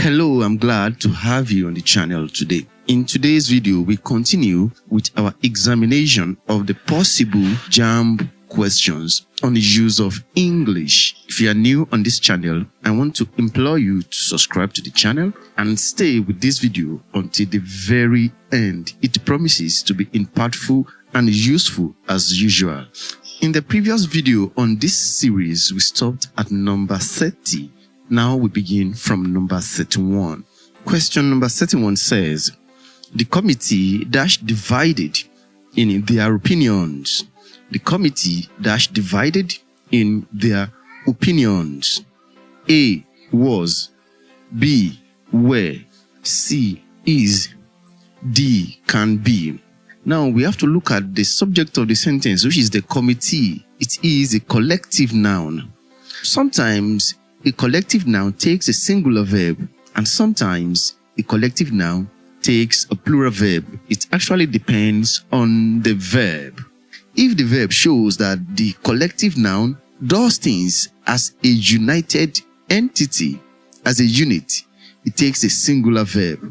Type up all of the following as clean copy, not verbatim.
Hello, I'm glad to have you on the channel today. In today's video, we continue with our examination of the possible JAMB questions on the use of English. If you are new on this channel, I want to implore you to subscribe to the channel and stay with this video until the very end. It promises to be impactful and useful as usual. In the previous video on this series, we stopped at number 30. Now we begin from number 31. Question number 31 says, the committee divided in their opinions. The committee divided in their opinions. A was, B were, C is, D can be. Now we have to look at the subject of the sentence, which is the committee. It is a collective noun. Sometimes a collective noun takes a singular verb, and sometimes a collective noun takes a plural verb. It actually depends on the verb. If the verb shows that the collective noun does things as a united entity, as a unit, it takes a singular verb.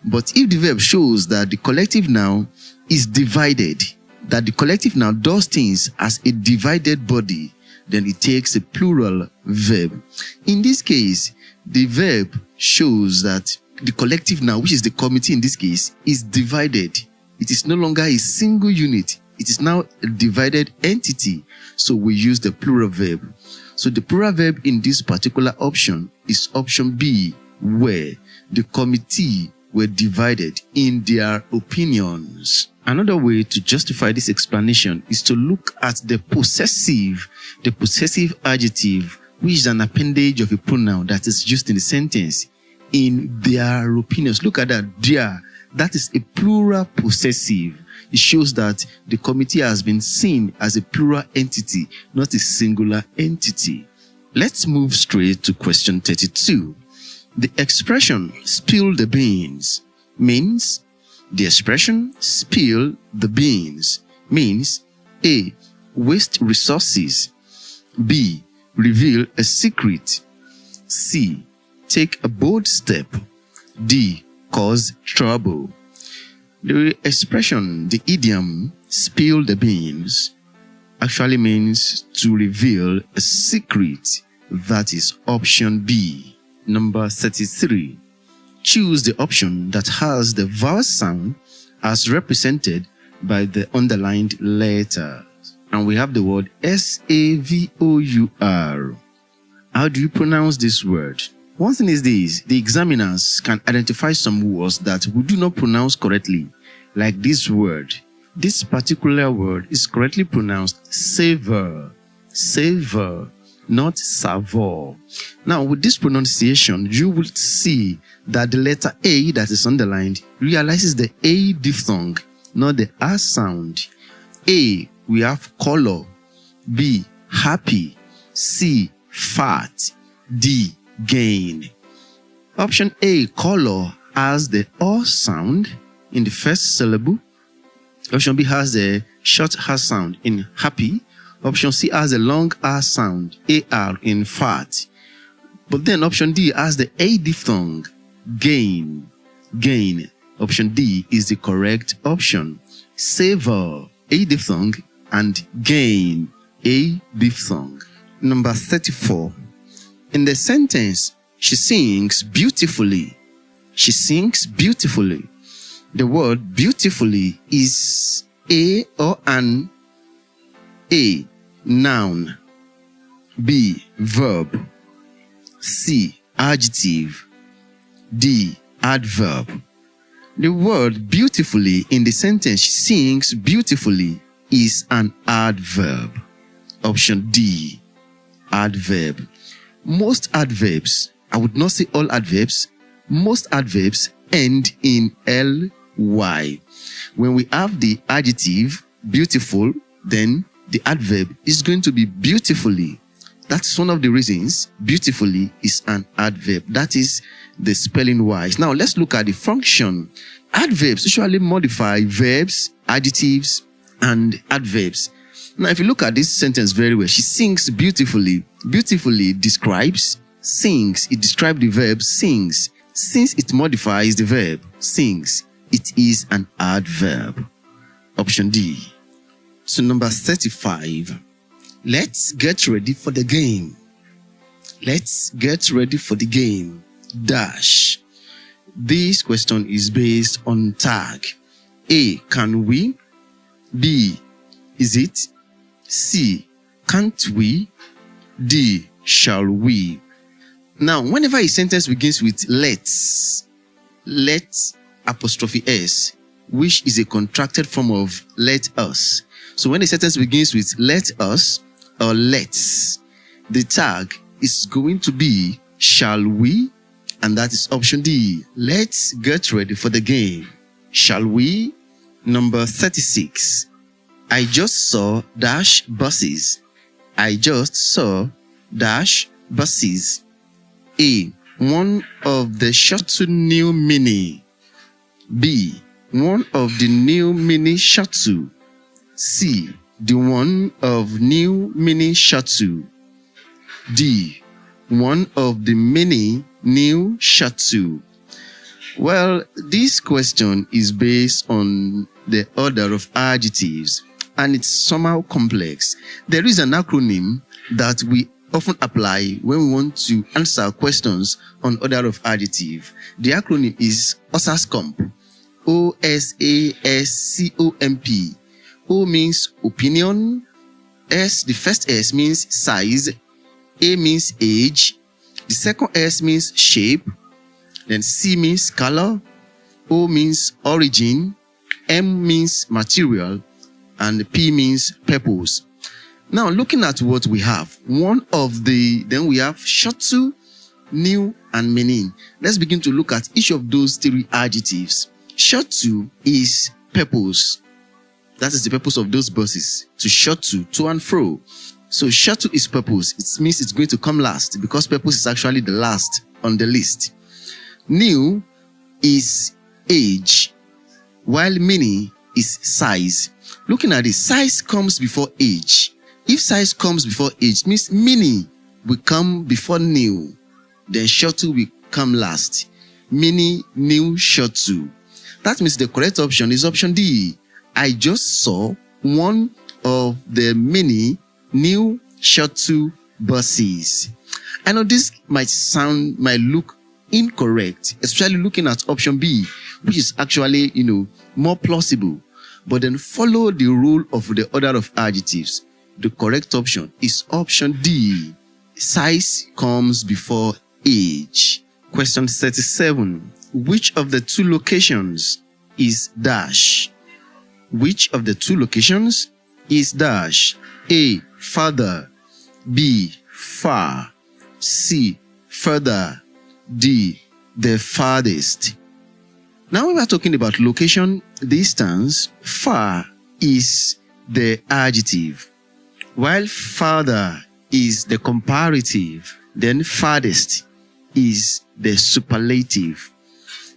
But if the verb shows that the collective noun is divided, that the collective noun does things as a divided body, then it takes a plural verb. In this case, the verb shows that the collective noun, which is the committee in this case, is divided. It is no longer a single unit. It is now a divided entity. So we use the plural verb. So the plural verb in this particular option is option B, where the committee were divided in their opinions. Another way to justify this explanation is to look at the possessive adjective, which is an appendage of a pronoun that is used in the sentence, in their opinions. Look at that, their. That is a plural possessive. It shows that the committee has been seen as a plural entity, not a singular entity. Let's move straight to question 32. The expression spill the beans means, the expression spill the beans means A, waste resources, B, reveal a secret, C, take a bold step, D, cause trouble. The expression, the idiom spill the beans, actually means to reveal a secret. That is option B. Number 33. Choose the option that has the vowel sound as represented by the underlined letter. And we have the word S-A-V-O-U-R. How do you pronounce this word? One thing is this: the examiners can identify some words that we do not pronounce correctly, like this word. This particular word is correctly pronounced savor, savor, not savor. Now, with this pronunciation, you will see that the letter A that is underlined realizes the A diphthong, not the R sound. A, we have color. B, happy. C, fat. D, gain. Option A, color, has the O sound in the first syllable. Option B has the short R sound in happy. Option C has a long R sound, AR, in fat. But then option D has the A diphthong, gain, gain. Option D is the correct option. Savor, A diphthong, and gain, A diphthong. Number 34. In the sentence, she sings beautifully. She sings beautifully. The word beautifully is a or an. A, noun. B, verb. C, adjective. D, adverb. The word beautifully in the sentence she sings beautifully is an adverb. Option D, adverb. Most adverbs, I would not say all adverbs, most adverbs end in ly. When we have the adjective beautiful, then the adverb is going to be beautifully. That's one of the reasons beautifully is an adverb. That is the spelling wise. Now let's look at the function. Adverbs usually modify verbs, adjectives, and adverbs. Now if you look at this sentence very well, she sings beautifully. Beautifully describes, sings. It describes the verb sings. Since it modifies the verb sings, it is an adverb. Option D. So number 35. Let's get ready for the game. Let's get ready for the game. Dash. This question is based on tag. A. Can we? B. Is it? C. Can't we? D. Shall we? Now, whenever a sentence begins with let's, let apostrophe s, which is a contracted form of let us. So when a sentence begins with let us or let's, the tag is going to be shall we? And that is option D. Let's get ready for the game. Shall we? Number 36. I just saw dash buses. I just saw dash buses. A. One of the shuttle new mini. B. One of the new mini shuttle. C. The one of new mini shuttle. D. One of the many new shuttle. Well, this question is based on the order of adjectives and it's somehow complex. There is an acronym that we often apply when we want to answer questions on order of adjective. The acronym is OSASCOMP. OSASCOMP. O means opinion. S, the first S means size. A means age. The second S means shape. Then C means color. O means origin. M means material. And P means purpose. Now, looking at what we have, then we have shuttle, new, and many. Let's begin to look at each of those three adjectives. Shuttle is purpose. That is the purpose of those buses, to shuttle, to and fro. So shuttle is purpose. It means it's going to come last because purpose is actually the last on the list. New is age, while many is size. Looking at this, size comes before age. If size comes before age, it means mini will come before new. Then shuttle will come last. Mini, new, shuttle. That means the correct option is option D. I just saw one of the many new shuttle buses. I know this might look incorrect, especially looking at option B, which is actually, more plausible. But then follow the rule of the order of adjectives. The correct option is option D. Size comes before age. Question 37. Which of the two locations is dash? Which of the two locations is dash? A. Farther. B. Far. C. Further. D. The farthest. Now we are talking about location, distance. Far is the adjective, while farther is the comparative. Then farthest is the superlative.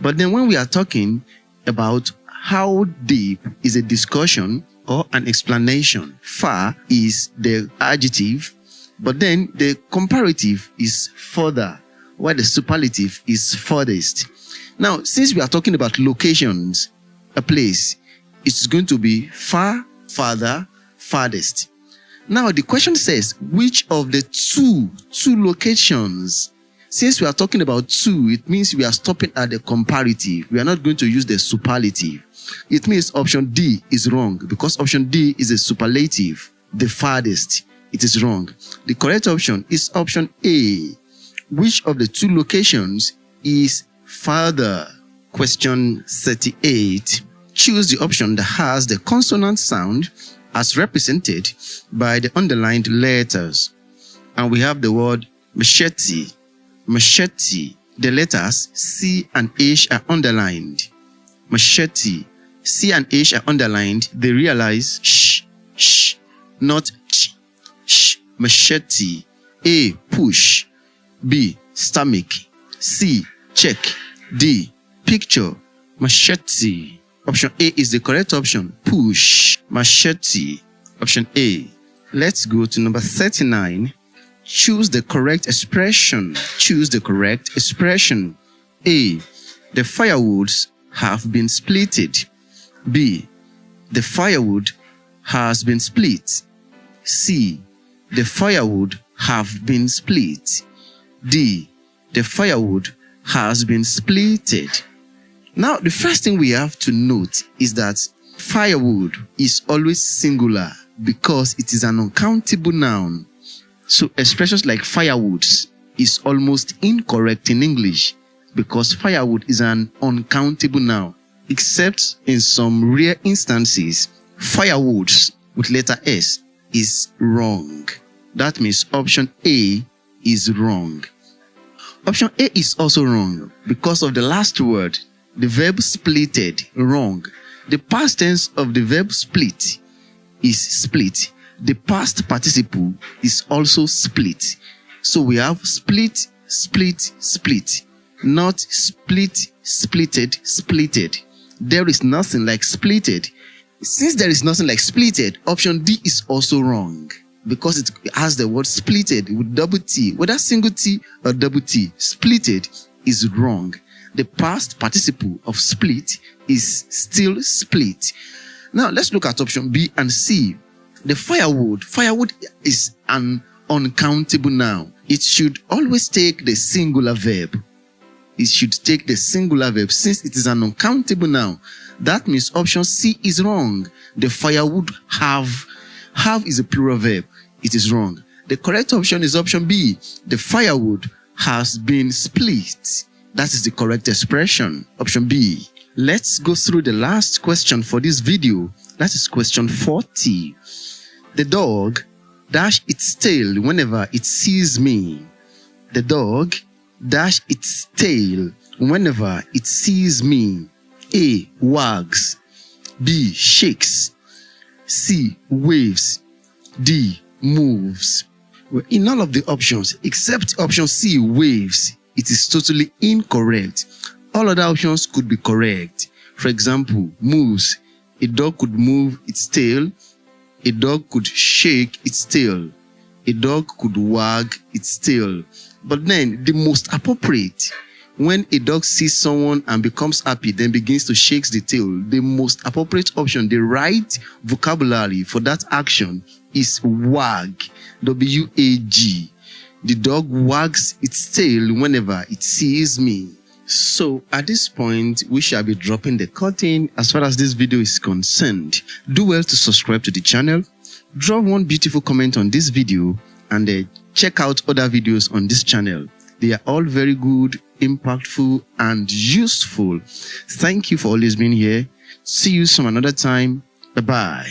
But then when we are talking about how deep is a discussion or an explanation, far is the adjective, but then the comparative is further, while the superlative is furthest. Now, since we are talking about locations, a place, it's going to be far, farther, farthest. Now, the question says, which of the two locations? Since we are talking about two, it means we are stopping at the comparative. We are not going to use the superlative. It means option D is wrong because option D is a superlative, the farthest. It is wrong. The correct option is option A. Which of the two locations is farther? Question 38. Choose the option that has the consonant sound as represented by the underlined letters. And we have the word machete. Machete. The letters C and H are underlined. Machete. C and H are underlined. They realize sh, not ch. Sh. Machete. A. Push. B. Stomach. C. Check. D. Picture. Machete. Option A is the correct option. Push. Machete. Option A. Let's go to number 39. Choose the correct expression. Choose the correct expression. A. The firewoods have been splitted. B. The firewood has been split. C. The firewood have been split. D. The firewood has been splitted. Now, the first thing we have to note is that firewood is always singular because it is an uncountable noun. So expressions like firewoods is almost incorrect in English because firewood is an uncountable noun, except in some rare instances, firewoods with letter S is wrong. That means option A is wrong. Option A is also wrong because of the last word, the verb splitted, wrong. The past tense of the verb split is split. The past participle is also split. So we have split, split, split. Not split, splitted, splitted. There is nothing like splitted. Since there is nothing like splitted, option D is also wrong because it has the word splitted with double T. Whether single T or double T, splitted is wrong. The past participle of split is still split. Now let's look at option B and C. The firewood. Firewood is an uncountable noun. It should always take the singular verb. It should take the singular verb since it is an uncountable noun. That means option C is wrong. The firewood have. Have is a plural verb. It is wrong. The correct option is option B. The firewood has been split. That is the correct expression. Option B. Let's go through the last question for this video. That is question 40. The dog dash its tail whenever it sees me. The dog dash its tail whenever it sees me. A. Wags. B. Shakes. C. Waves. D. Moves. Well, in all of the options except option C, waves, it is totally incorrect. All other options could be correct. For example, moves. A dog could move its tail. A dog could shake its tail. A dog could wag its tail. But then the most appropriate, when a dog sees someone and becomes happy, then begins to shake the tail, the most appropriate option, the right vocabulary for that action is wag. W-A-G. The dog wags its tail whenever it sees me. So at this point, we shall be dropping the curtain as far as this video is concerned. Do well to subscribe to the channel. Drop one beautiful comment on this video and check out other videos on this channel. They are all very good, impactful, and useful. Thank you for always being here. See you some another time. Bye-bye.